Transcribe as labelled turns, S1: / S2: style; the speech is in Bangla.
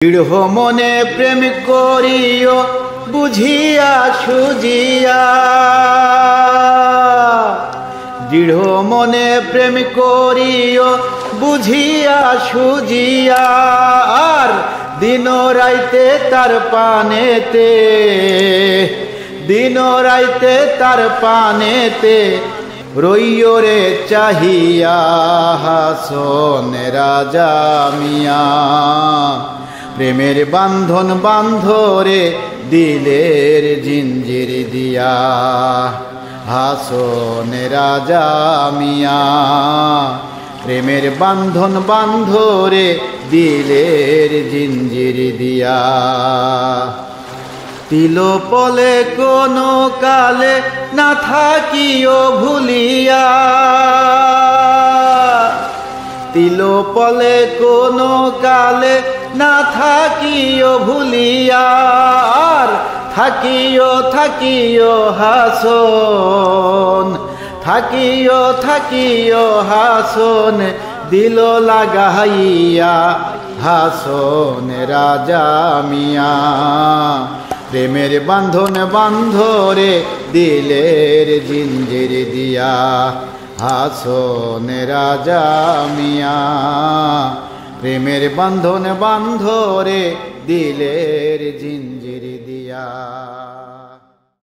S1: দৃঢ় মনে প্রেম করিও বুঝিয়া সুজিয়া, দৃঢ় মনে প্রেম করিও বুঝিয়া সুজিয়া, আর দিন রাইতে তার পানেতে, দিন রাইতে তার পানেতে রইও রে চাহিয়া। হাসন রাজা মিয়া প্রেমের বান্ধন বান্ধরে দিলের জিঞ্জির দিয়া। হাসন রাজা মিয়া প্রেমের বান্ধন বান্ধরে দিলের জিঞ্জির দিয়া। তিল পলে কোনো কালে না থাকিও ভুলিয়া, তিল পলে কোনো কালে না থাকিও ভুলিয়া, আর থাকিও থাকিও হাসন, থাকিও থাকিও হাসন দিল লাগাইয়া। হাসন রাজা মিয়া প্রেমের বান্ধন বান্ধরে দিলের জিঞ্জির দিয়া। হাসন রাজা মিয়া প্রেমের বান্ধন বান্ধরে দিলের জিঞ্জির দিয়া।